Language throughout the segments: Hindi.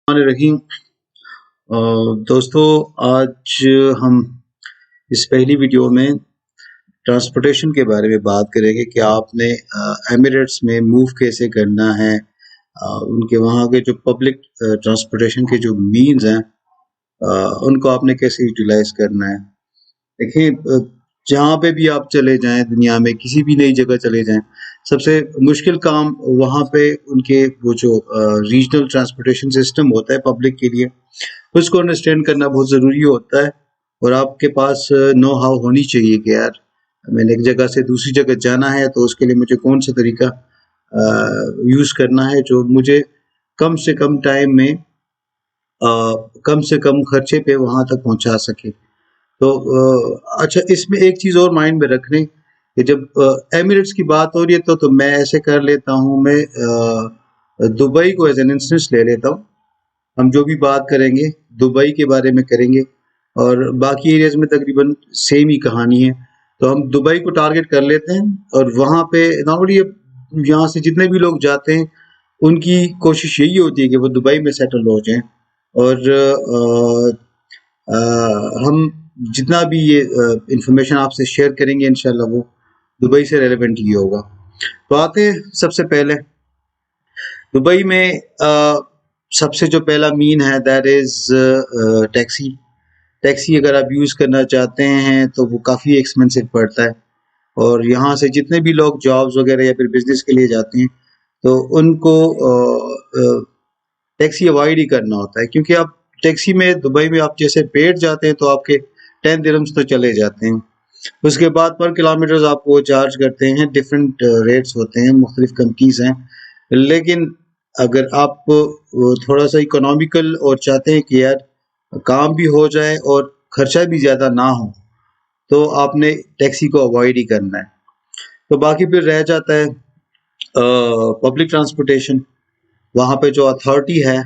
रहीम। दोस्तों, आज हम इस पहली वीडियो में ट्रांसपोर्टेशन के बारे में बात करेंगे कि आपने एमिरेट्स में मूव कैसे करना है। उनके वहाँ के जो पब्लिक ट्रांसपोर्टेशन के जो मीन्स हैं उनको आपने कैसे यूटिलाइज करना है। देखिए, जहाँ पे भी आप चले जाएं दुनिया में, किसी भी नई जगह चले जाएं, सबसे मुश्किल काम वहाँ पे उनके वो जो रीजनल ट्रांसपोर्टेशन सिस्टम होता है पब्लिक के लिए, उसको अंडरस्टैंड करना बहुत ज़रूरी होता है। और आपके पास नो हाउ होनी चाहिए कि यार मैंने एक जगह से दूसरी जगह जाना है तो उसके लिए मुझे कौन सा तरीका यूज़ करना है जो मुझे कम से कम टाइम में कम से कम खर्चे पे वहाँ तक पहुँचा सके। तो अच्छा, इसमें एक चीज़ और माइंड में रख लें कि जब एमिरेट्स की बात हो रही है तो मैं ऐसे कर लेता हूँ, मैं दुबई को एज एन इंस्टेंस ले लेता हूँ। हम जो भी बात करेंगे दुबई के बारे में करेंगे और बाकी एरियाज में तकरीबन सेम ही कहानी है। तो हम दुबई को टारगेट कर लेते हैं और वहाँ पे नॉर्मली यहाँ से जितने भी लोग जाते हैं उनकी कोशिश यही होती है कि वो दुबई में सेटल हो जाएं। और हम जितना भी ये इंफॉर्मेशन आपसे शेयर करेंगे इंशाल्लाह वो दुबई से रेलेवेंट ही होगा। तो आते हैं सबसे पहले दुबई में सबसे जो पहला मीन है दैट इज़ टैक्सी। टैक्सी अगर आप यूज़ करना चाहते हैं तो वो काफ़ी एक्सपेंसिव पड़ता है और यहाँ से जितने भी लोग जॉब्स वगैरह या फिर बिजनेस के लिए जाते हैं तो उनको टैक्सी अवॉइड ही करना होता है, क्योंकि आप टैक्सी में दुबई में आप जैसे पेड जाते हैं तो आपके 10 दिरहम्स तो चले जाते हैं। उसके बाद पर किलोमीटर्स आपको चार्ज करते हैं, डिफरेंट रेट्स होते हैं, मुख्तलिफ कंपनीज हैं। लेकिन अगर आप थोड़ा सा इकोनॉमिकल और चाहते हैं कि यार काम भी हो जाए और खर्चा भी ज़्यादा ना हो तो आपने टैक्सी को अवॉइड ही करना है। तो बाकी फिर रह जाता है पब्लिक ट्रांसपोर्टेशन। वहाँ पे जो अथॉरिटी है,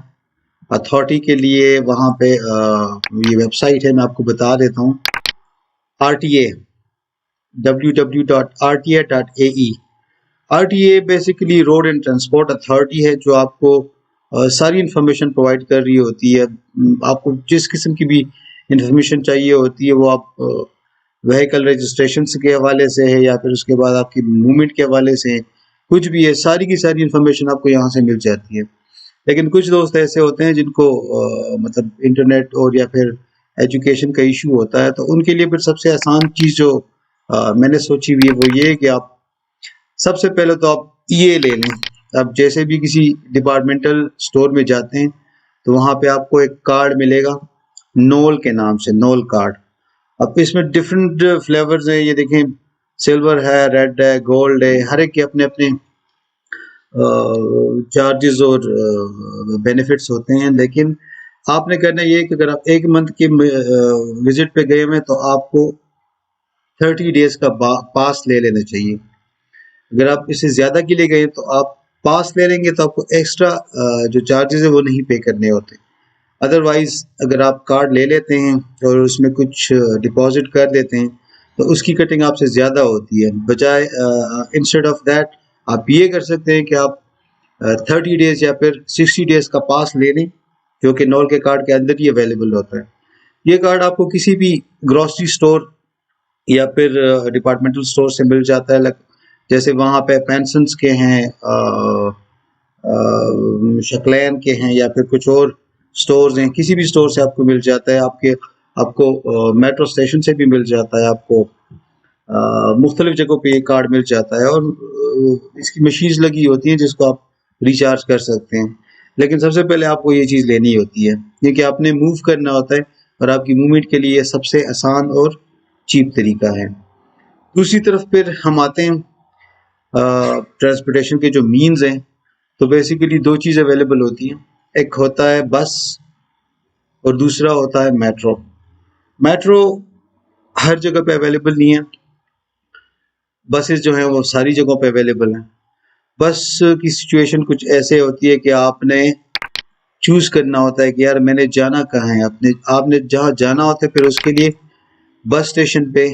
अथॉरिटी के लिए वहाँ पे ये वेबसाइट है, मैं आपको बता देता हूँ, RTA, www.rta.ae। RTA basically road and transport authority है जो आपको सारी इंफॉर्मेशन प्रोवाइड कर रही होती है। आपको जिस किस्म की भी इंफॉर्मेशन चाहिए होती है वो आप व्हीकल रजिस्ट्रेशन के हवाले से है या फिर उसके बाद आपकी मूवमेंट के हवाले से है, कुछ भी है, सारी की सारी इंफॉर्मेशन आपको यहाँ से मिल जाती है। लेकिन कुछ दोस्त ऐसे होते हैं जिनको मतलब इंटरनेट और या फिर एजुकेशन का इशू होता है, तो उनके लिए फिर सबसे आसान चीज़ जो मैंने सोची हुई है वो ये है कि आप सबसे पहले तो आप EA ले लें। आप जैसे भी किसी डिपार्टमेंटल स्टोर में जाते हैं तो वहाँ पे आपको एक कार्ड मिलेगा नोल के नाम से, नोल कार्ड। अब इसमें डिफरेंट फ्लेवर्स हैं, ये देखें, सिल्वर है, रेड है, गोल्ड है, हर एक के अपने अपने चार्जेस और बेनिफिट्स होते हैं। लेकिन आपने करना ये कि अगर आप एक मंथ के विजिट पे गए हैं तो आपको 30 डेज का पास ले लेना चाहिए। अगर आप इससे ज़्यादा के लिए गए तो आप पास ले लेंगे तो आपको एक्स्ट्रा जो चार्जेस है वो नहीं पे करने होते। अदरवाइज अगर आप कार्ड ले लेते हैं और उसमें कुछ डिपॉजिट कर देते हैं तो उसकी कटिंग आपसे ज़्यादा होती है। बजाय इंस्टेड ऑफ दैट आप ये कर सकते हैं कि आप 30 डेज या फिर 60 डेज का पास ले लें जो कि नॉल के कार्ड के अंदर ही अवेलेबल होता है। ये कार्ड आपको किसी भी ग्रॉसरी स्टोर या फिर डिपार्टमेंटल स्टोर से मिल जाता है। जैसे वहाँ पे पेंशन्स के हैं, शक्लैन के हैं या फिर कुछ और स्टोर्स हैं, किसी भी स्टोर से आपको मिल जाता है। आपको मेट्रो स्टेशन से भी मिल जाता है, आपको मुख्तलिफ जगहों पे ये कार्ड मिल जाता है और इसकी मशीन्स लगी होती हैं जिसको आप रिचार्ज कर सकते हैं। लेकिन सबसे पहले आपको ये चीज़ लेनी होती है क्योंकि आपने मूव करना होता है और आपकी मूवमेंट के लिए सबसे आसान और चीप तरीका है। दूसरी तरफ फिर हम आते हैं ट्रांसपोर्टेशन के जो मीन्स हैं, तो बेसिकली दो चीज़ अवेलेबल होती हैं, एक होता है बस और दूसरा होता है मेट्रो। मेट्रो हर जगह पे अवेलेबल नहीं है, बसेस जो हैं वो सारी जगहों पे अवेलेबल हैं। बस की सिचुएशन कुछ ऐसे होती है कि आपने चूज़ करना होता है कि यार मैंने जाना कहाँ है। आपने जहाँ जाना होता है फिर उसके लिए बस स्टेशन पे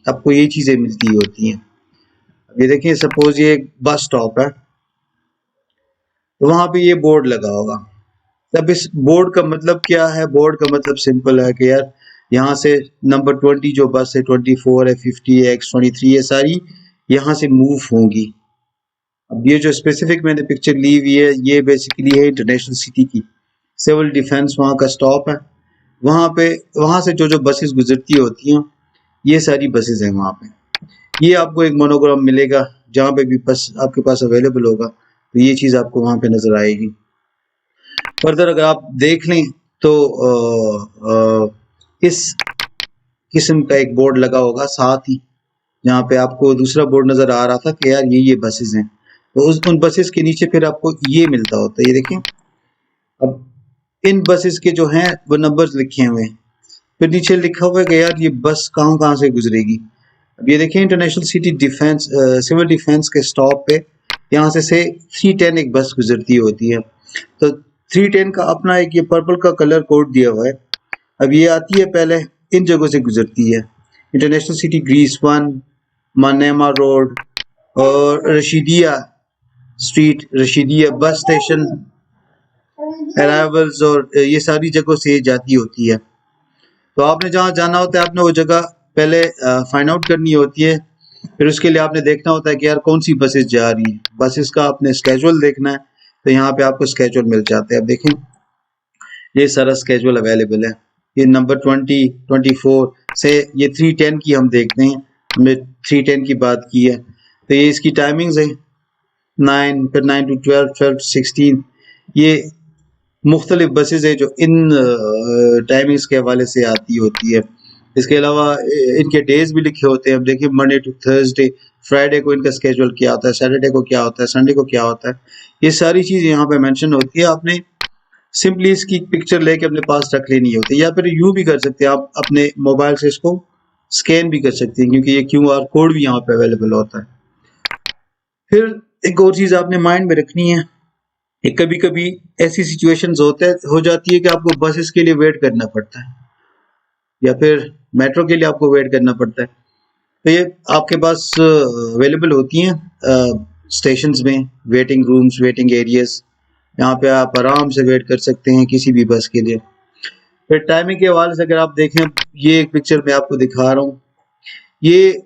आपको ये चीज़ें मिलती होती हैं। ये देखिए, सपोज ये एक बस स्टॉप है तो वहाँ पे ये बोर्ड लगा होगा, अब इस बोर्ड का मतलब क्या है? बोर्ड का मतलब सिंपल है कि यार यहाँ से नंबर 20 जो बस है, 24 है, 50 है, X23, ये सारी यहाँ से मूव होंगी। अब ये जो स्पेसिफिक मैंने पिक्चर ली हुई है, ये बेसिकली है इंटरनेशनल सिटी की। सिविल डिफेंस वहाँ का स्टॉप है। वहाँ पे, वहाँ से जो जो बसेस गुजरती होती हैं, ये सारी बसेस हैं वहाँ पे। ये आपको एक मोनोग्राम मिलेगा, जहाँ पे भी बस आपके पास अवेलेबल होगा, तो ये चीज़ आपको वहाँ पे नजर आएगी। फर्दर अगर आप देख लें तो इस किस्म का एक बोर्ड लगा होगा साथ ही, जहाँ पे आपको दूसरा बोर्ड नजर आ रहा था कि यार ये बसेस हैं, तो उन बसेस के नीचे फिर आपको ये मिलता होता है। ये देखें, अब इन बसेस के जो हैं वो नंबर्स लिखे हुए हैं, फिर नीचे लिखा हुआ है कि यार ये बस कहाँ कहाँ से गुजरेगी। अब ये देखें, international city defence, civil defence के स्टॉप पे यहाँ से 310 एक बस गुजरती होती है। तो 310 का अपना एक ये पर्पल का कलर कोड दिया हुआ है। अब ये आती है पहले इन जगहों से गुजरती है, इंटरनेशनल सिटी ग्रीस 1, मानेमा रोड और Rashidiya street, Rashidiya bus station, arrivals, और ये सारी जगहों से जाती होती है। तो आपने जहाँ जाना होता है, आपने वो जगह पहले फाइंड आउट करनी होती है। फिर उसके लिए आपने देखना होता है कि यार कौन सी बसेस जा रही हैं, बसेस का आपने स्केजुअल देखना है। तो यहाँ पे आपको स्केजुअल मिल जाते हैं। अब देखें, ये सारा स्केजुअल अवेलेबल है। ये नंबर 20, 24 से ये 310 की हम देखते हैं, हमने 310 की बात की है, तो ये इसकी टाइमिंग्स है 9, फिर 9 to 12, 12 to 16। ये मुख्तलिफ बसेस है जो इन टाइमिंग्स के हवाले से आती होती है। इसके अलावा इनके डेज भी लिखे होते हैं। अब देखिए, मंडे टू थर्सडे, फ्राइडे को इनका स्केजुअल क्या होता है, सैटरडे को क्या होता है, संडे को क्या होता है, ये सारी चीज़ यहाँ पे मेंशन होती है। आपने सिंपली इसकी पिक्चर लेके अपने पास रख लेनी होती है, या फिर यूँ भी कर सकते हैं, आप अपने मोबाइल से इसको स्कैन भी कर सकते हैं, क्योंकि ये QR कोड भी यहाँ पे अवेलेबल होता है। फिर एक और चीज़ आपने माइंड में रखनी है, कभी कभी ऐसी सिचुएशंस हो जाती है कि आपको बसेस के लिए वेट करना पड़ता है, या फिर मेट्रो के लिए आपको वेट करना पड़ता है। तो ये आपके पास अवेलेबल होती हैं स्टेशंस में, वेटिंग रूम्स, वेटिंग एरियाज, यहाँ पे आप आराम से वेट कर सकते हैं किसी भी बस के लिए। फिर टाइमिंग के हवाले से अगर आप देखें, ये एक पिक्चर मैं आपको दिखा रहा हूँ, ये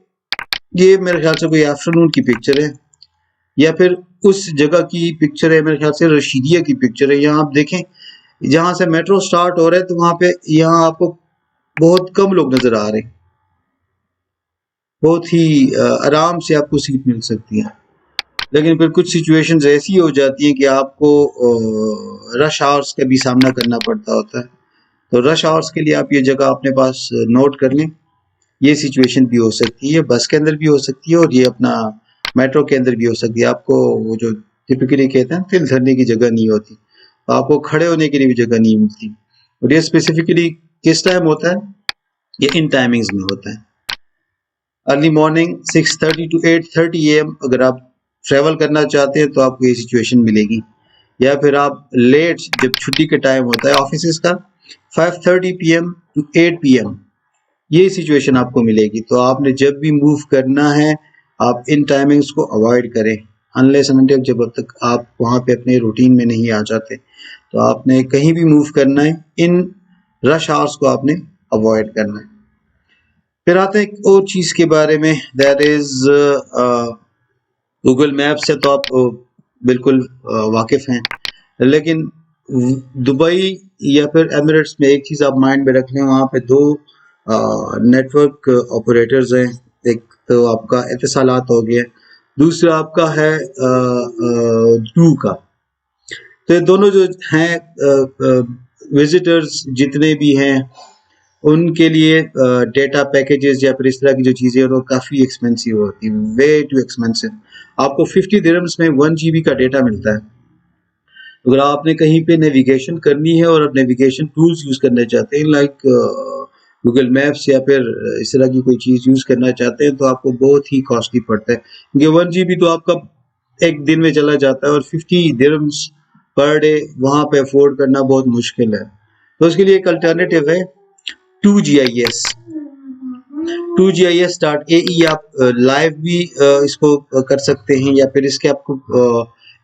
ये मेरे ख्याल से कोई आफ्टरनून की पिक्चर है, या फिर उस जगह की पिक्चर है, मेरे ख्याल से रशीदिया की पिक्चर है। यहाँ आप देखें, जहाँ से मेट्रो स्टार्ट हो रहा है, तो वहाँ पे यहाँ आपको बहुत कम लोग नजर आ रहे हैं, बहुत ही आराम से आपको सीट मिल सकती है। लेकिन फिर कुछ सिचुएशंस ऐसी हो जाती हैं कि आपको रश आवर्स का भी सामना करना पड़ता होता है। तो रश आवर्स के लिए आप ये जगह अपने पास नोट कर लें। ये सिचुएशन भी हो सकती है, बस के अंदर भी हो सकती है, और ये अपना मेट्रो के अंदर भी हो सकती है। आपको वो जो टिपिकली कहते हैं तिल धरने की जगह नहीं होती, तो आपको खड़े होने के लिए भी जगह नहीं मिलती। और ये स्पेसिफिकली किस टाइम होता है? ये इन टाइमिंग्स में होता है। अर्ली मॉर्निंग 6:30 to 8:30 AM अगर आप ट्रेवल करना चाहते हैं तो आपको ये सिचुएशन मिलेगी। या फिर आप लेट, जब छुट्टी का टाइम होता है ऑफिस का, 5:30 PM to 8 PM, ये सिचुएशन आपको मिलेगी। तो आपने जब भी मूव करना है, आप इन टाइमिंग्स को अवॉइड करें, अनलेस एंड अनटिल जब तक आप वहाँ पे अपने रूटीन में नहीं आ जाते। तो आपने कहीं भी मूव करना है, इन रश आवर्स को आपने अवॉइड करना है। फिर आते हैं एक और चीज़ के बारे में, दैट इज़ गूगल मैप से तो आप बिल्कुल वाकिफ़ हैं, लेकिन दुबई या फिर एमिरेट्स में एक चीज़ आप माइंड में रख लें, वहाँ पे दो नेटवर्क ऑपरेटर्स हैं। एक तो आपका एतिसालात हो गया, दूसरा आपका है डू का। तो ये दोनों जो हैं, विजिटर्स जितने भी हैं, उनके लिए डेटा पैकेजेस या फिर इस तरह की जो चीज़ें हैं वो काफ़ी एक्सपेंसिव होती है, वे टू एक्सपेंसिव। आपको 50 दिरहम्स में 1 GB का डेटा मिलता है। अगर आपने कहीं पे नेविगेशन करनी है और आप नेविगेशन टूल्स यूज़ करना चाहते हैं, लाइक गूगल मैप्स या फिर इस तरह की कोई चीज़ यूज़ करना चाहते हैं, तो आपको बहुत ही कॉस्टली पड़ता है, क्योंकि 1 GB तो आपका एक दिन में चला जाता है, और 50 दिरहम्स पर डे वहाँ पे अफोर्ड करना बहुत मुश्किल है। तो उसके लिए एक अल्टरनेटिव है 2GIS। 2GIS.ae आप लाइव भी इसको कर सकते हैं, या फिर इसके आपको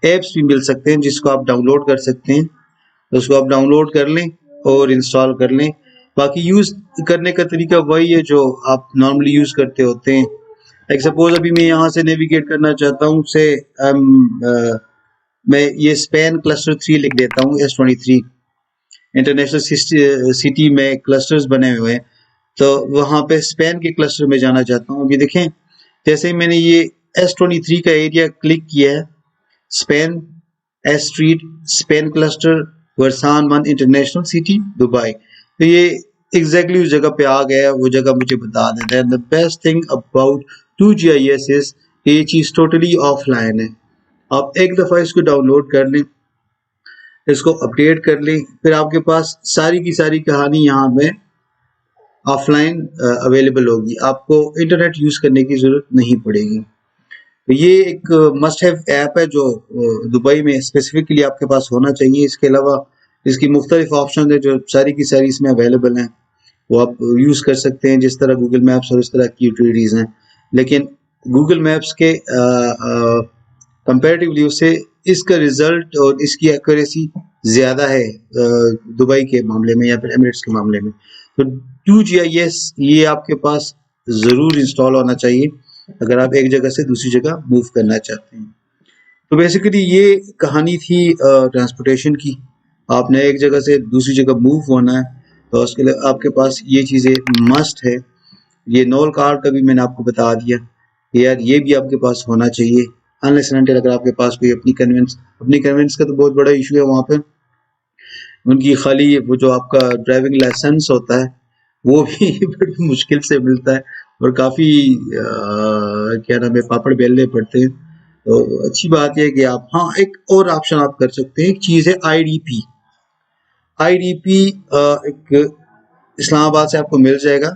एप्स भी मिल सकते हैं जिसको आप डाउनलोड कर सकते हैं। तो उसको आप डाउनलोड कर लें और इंस्टॉल कर लें। बाकी यूज़ करने का तरीका वही है जो आप नॉर्मली यूज़ करते होते हैं। लाइक सपोज अभी मैं यहाँ से नेविगेट करना चाहता हूँ से मैं ये स्पेन क्लस्टर 3 लिख देता हूँ, S23 इंटरनेशनल सिटी में क्लस्टर्स बने हुए हैं, तो वहाँ पे स्पेन के क्लस्टर में जाना चाहता हूँ। अभी देखें जैसे ही मैंने ये S23 का एरिया क्लिक किया है, Spain S street Spain cluster वर्सान 1 इंटरनेशनल सिटी दुबई, तो ये एग्जैक्टली उस जगह पे आ गया, वो जगह मुझे बता देता है। The best thing about 2GIS is ये चीज़ टोटली ऑफलाइन है। आप एक दफ़ा इसको डाउनलोड कर लें, इसको अपडेट कर लें, फिर आपके पास सारी की सारी कहानी यहाँ पे ऑफलाइन अवेलेबल होगी, आपको इंटरनेट यूज़ करने की ज़रूरत नहीं पड़ेगी। तो ये एक मस्ट हैव ऐप है जो दुबई में स्पेसिफिकली आपके पास होना चाहिए। इसके अलावा इसकी मुख्तलिफ ऑप्शन है जो सारी की सारी इसमें अवेलेबल हैं, वो आप यूज़ कर सकते हैं, जिस तरह गूगल मैप्स और इस तरह की यूटिलिटीज़ हैं। लेकिन गूगल मैप्स के कंपैरेटिवली उससे इसका रिजल्ट और इसकी एक्यूरेसी ज़्यादा है दुबई के मामले में या फिर एमिरेट्स के मामले में। तो 2GIS ये आपके पास ज़रूर इंस्टॉल होना चाहिए अगर आप एक जगह से दूसरी जगह मूव करना चाहते हैं। तो बेसिकली ये कहानी थी ट्रांसपोर्टेशन की। आपने एक जगह से दूसरी जगह मूव होना है तो उसके लिए आपके पास ये चीज़ें मस्ट है। ये नोल कार्ड का भी मैंने आपको बता दिया यार, ये भी आपके पास होना चाहिए। अनलेस एंड अनटिल अगर आपके पास कोई अपनी कन्वेंस का तो बहुत बड़ा इशू है वहाँ पे, उनकी खाली वो जो आपका ड्राइविंग लाइसेंस होता है वो भी बड़ी मुश्किल से मिलता है और काफ़ी क्या नाम है पापड़ बेलने पड़ते हैं। तो अच्छी बात यह है कि आप, हाँ एक और ऑप्शन आप कर सकते हैं, एक चीज़ है IDP। IDP एक इस्लामाबाद से आपको मिल जाएगा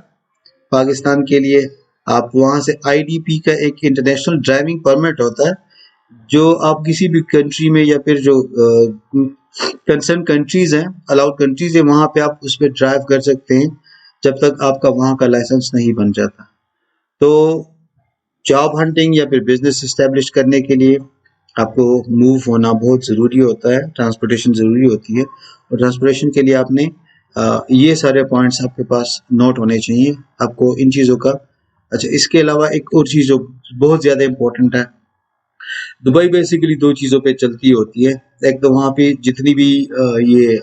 पाकिस्तान के लिए। आप वहाँ से IDP का एक इंटरनेशनल ड्राइविंग परमिट होता है जो आप किसी भी कंट्री में या फिर जो कंसर्न कंट्रीज हैं, अलाउड कंट्रीज है, वहाँ पे आप उस पर ड्राइव कर सकते हैं जब तक आपका वहाँ का लाइसेंस नहीं बन जाता। तो जॉब हंटिंग या फिर बिजनेस इस्टेब्लिश करने के लिए आपको मूव होना बहुत ज़रूरी होता है, ट्रांसपोर्टेशन ज़रूरी होती है। और ट्रांसपोर्टेशन के लिए आपने ये सारे पॉइंट्स आपके पास नोट होने चाहिए आपको इन चीज़ों का। अच्छा, इसके अलावा एक और चीज़ जो बहुत ज़्यादा इम्पोर्टेंट है, दुबई बेसिकली दो चीज़ों पे चलती होती है। एक तो वहाँ पे जितनी भी ये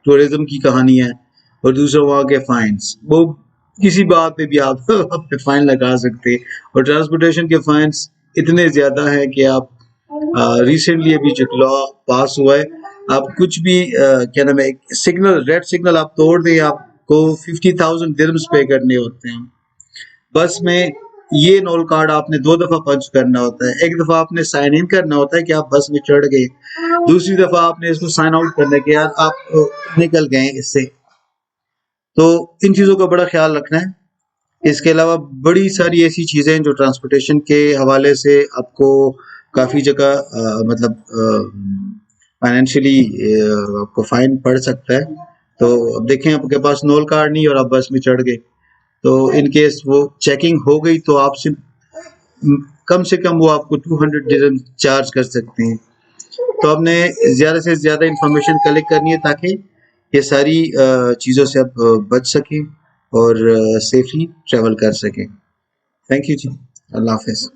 टूरिज्म की कहानी है और दूसरा वहाँ के फाइन्स, वो किसी बात पे भी आप आप पे फाइन लगा सकते हैं। और ट्रांसपोर्टेशन के फाइन्स इतने ज़्यादा हैं कि आप रिसेंटली अभी जो लॉ पास हुआ है, आप कुछ भी क्या नाम है सिग्नल, रेड सिग्नल आप तोड़ दें, आपको 50,000 दिरहम्स पे करने होते हैं। बस में ये नोल कार्ड आपने 2 दफ़ा पंच करना होता है। एक दफ़ा आपने साइन इन करना होता है कि आप बस में चढ़ गए, दूसरी दफ़ा आपने इसको साइन आउट करने के बाद आप निकल गए इससे। तो इन चीज़ों का बड़ा ख्याल रखना है। इसके अलावा बड़ी सारी ऐसी चीज़ें हैं जो ट्रांसपोर्टेशन के हवाले से आपको काफ़ी जगह मतलब फाइनेंशियली आपको फाइन पड़ सकता है। तो अब देखें आपके पास नोल कार्ड नहीं और आप बस में चढ़ गए, तो इन केस वो चेकिंग हो गई तो आपसे कम से कम वो आपको 200 दिरहम चार्ज कर सकते हैं। तो आपने ज़्यादा से ज़्यादा इंफॉर्मेशन कलेक्ट करनी है ताकि ये सारी चीज़ों से आप बच सकें और सेफली ट्रैवल कर सकें। थैंक यू जी, अल्लाह हाफ़िज़।